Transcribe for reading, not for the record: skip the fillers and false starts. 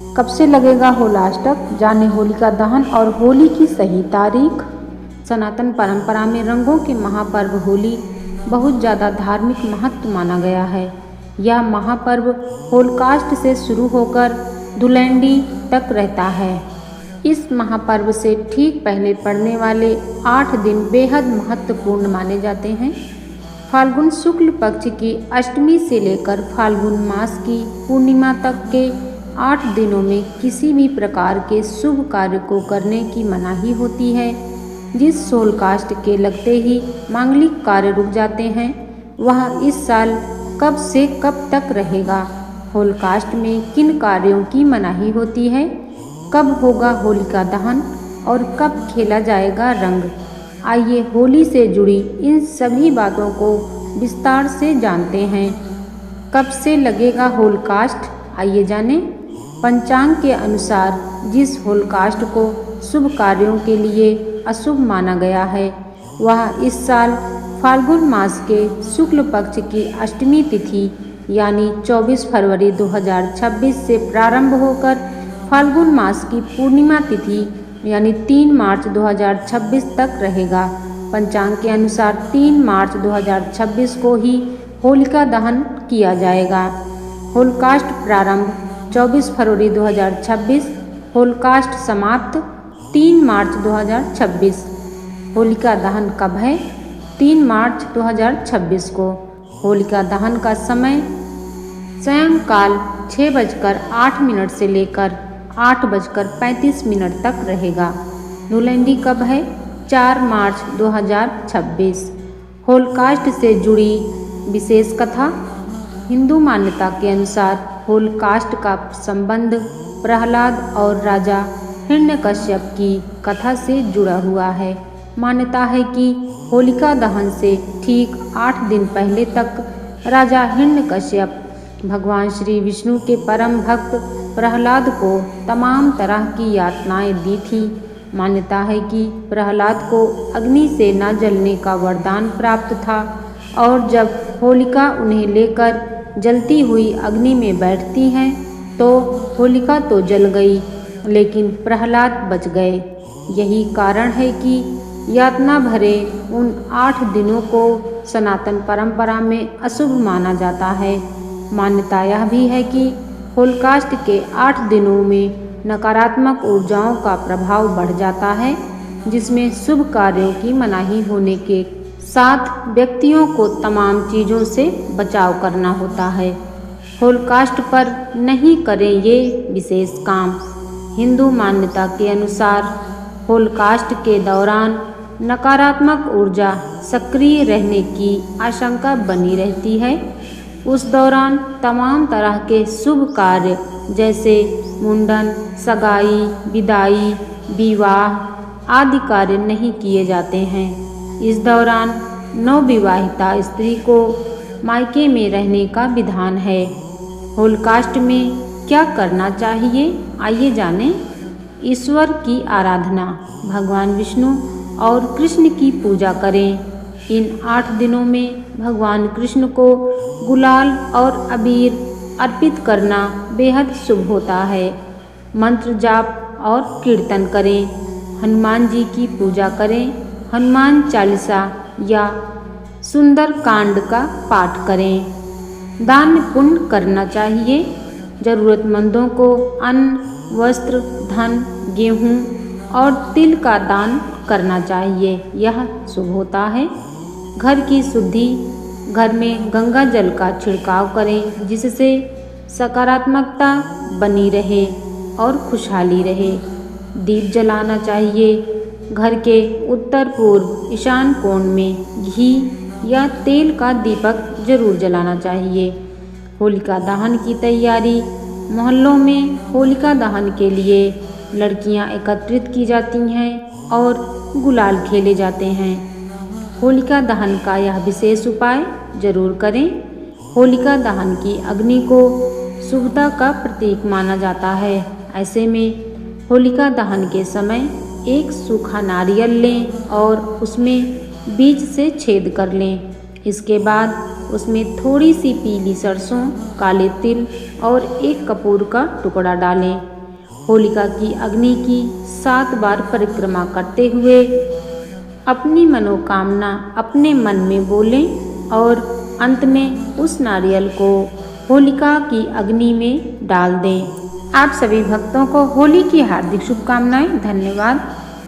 कब से लगेगा होलाष्टक, जाने होलिका दहन और होली की सही तारीख। सनातन परंपरा में रंगों के महापर्व होली बहुत ज़्यादा धार्मिक महत्व माना गया है। यह महापर्व होलकास्ट से शुरू होकर धुलेंडी तक रहता है। इस महापर्व से ठीक पहले पड़ने वाले 8 दिन बेहद महत्वपूर्ण माने जाते हैं। फाल्गुन शुक्ल पक्ष की अष्टमी से लेकर फाल्गुन मास की पूर्णिमा तक के 8 दिनों में किसी भी प्रकार के शुभ कार्य को करने की मनाही होती है। जिस होलकास्ट के लगते ही मांगलिक कार्य रुक जाते हैं, वह इस साल कब से कब तक रहेगा। होलकास्ट में किन कार्यों की मनाही होती है, कब होगा होलिका दहन और कब खेला जाएगा रंग। आइए होली से जुड़ी इन सभी बातों को विस्तार से जानते हैं। कब से लगेगा होलकास्ट, आइए जानें। पंचांग के अनुसार जिस होलकास्ट को शुभ कार्यों के लिए अशुभ माना गया है, वह इस साल फाल्गुन मास के शुक्ल पक्ष की अष्टमी तिथि यानी 24 फरवरी 2026 से प्रारंभ होकर फाल्गुन मास की पूर्णिमा तिथि यानी 3 मार्च 2026 तक रहेगा। पंचांग के अनुसार 3 मार्च 2026 को ही होलिका दहन किया जाएगा। होलकास्ट प्रारंभ 24 फरवरी 2026, होलकास्ट समाप्त 3 मार्च 2026। होलिका दहन कब है? 3 मार्च 2026 को। होलिका दहन का समय सायंकाल 6:08 से लेकर 8:35 तक रहेगा। धुलेंडी कब है? 4 मार्च 2026। होलकास्ट से जुड़ी विशेष कथा। हिंदू मान्यता के अनुसार होलकास्ट का संबंध प्रहलाद और राजा हिरण्यकश्यप की कथा से जुड़ा हुआ है। मान्यता है कि होलिका दहन से ठीक 8 दिन पहले तक राजा हिरण्यकश्यप भगवान श्री विष्णु के परम भक्त प्रहलाद को तमाम तरह की यातनाएं दी थी। मान्यता है कि प्रहलाद को अग्नि से न जलने का वरदान प्राप्त था और जब होलिका उन्हें लेकर जलती हुई अग्नि में बैठती हैं तो होलिका तो जल गई, लेकिन प्रहलाद बच गए। यही कारण है कि यातना भरे उन 8 दिनों को सनातन परंपरा में अशुभ माना जाता है। मान्यता यह भी है कि होलकास्ट के 8 दिनों में नकारात्मक ऊर्जाओं का प्रभाव बढ़ जाता है, जिसमें शुभ कार्यों की मनाही होने के साथ व्यक्तियों को तमाम चीज़ों से बचाव करना होता है। होलकास्ट पर नहीं करें ये विशेष काम। हिंदू मान्यता के अनुसार होलकास्ट के दौरान नकारात्मक ऊर्जा सक्रिय रहने की आशंका बनी रहती है। उस दौरान तमाम तरह के शुभ कार्य जैसे मुंडन, सगाई, विदाई, विवाह आदि कार्य नहीं किए जाते हैं। इस दौरान नवविवाहिता स्त्री को मायके में रहने का विधान है। होलकास्ट में क्या करना चाहिए, आइए जानें। ईश्वर की आराधना, भगवान विष्णु और कृष्ण की पूजा करें। इन 8 दिनों में भगवान कृष्ण को गुलाल और अबीर अर्पित करना बेहद शुभ होता है। मंत्र जाप और कीर्तन करें। हनुमान जी की पूजा करें। हनुमान चालीसा या सुंदर कांड का पाठ करें। दान पुण्य करना चाहिए। ज़रूरतमंदों को अन्न, वस्त्र, धन, गेहूँ और तिल का दान करना चाहिए, यह शुभ होता है। घर की शुद्धि, घर में गंगा जल का छिड़काव करें, जिससे सकारात्मकता बनी रहे और खुशहाली रहे। दीप जलाना चाहिए। घर के उत्तर पूर्व ईशान कोण में घी या तेल का दीपक जरूर जलाना चाहिए। होलिका दहन की तैयारी। मोहल्लों में होलिका दहन के लिए लड़कियां एकत्रित की जाती हैं और गुलाल खेले जाते हैं। होलिका दहन का यह विशेष उपाय जरूर करें। होलिका दहन की अग्नि को शुभता का प्रतीक माना जाता है। ऐसे में होलिका दहन के समय एक सूखा नारियल लें और उसमें बीच से छेद कर लें। इसके बाद उसमें थोड़ी सी पीली सरसों, काले तिल और एक कपूर का टुकड़ा डालें। होलिका की अग्नि की 7 बार परिक्रमा करते हुए अपनी मनोकामना अपने मन में बोलें और अंत में उस नारियल को होलिका की अग्नि में डाल दें। आप सभी भक्तों को होली की हार्दिक शुभकामनाएं। धन्यवाद।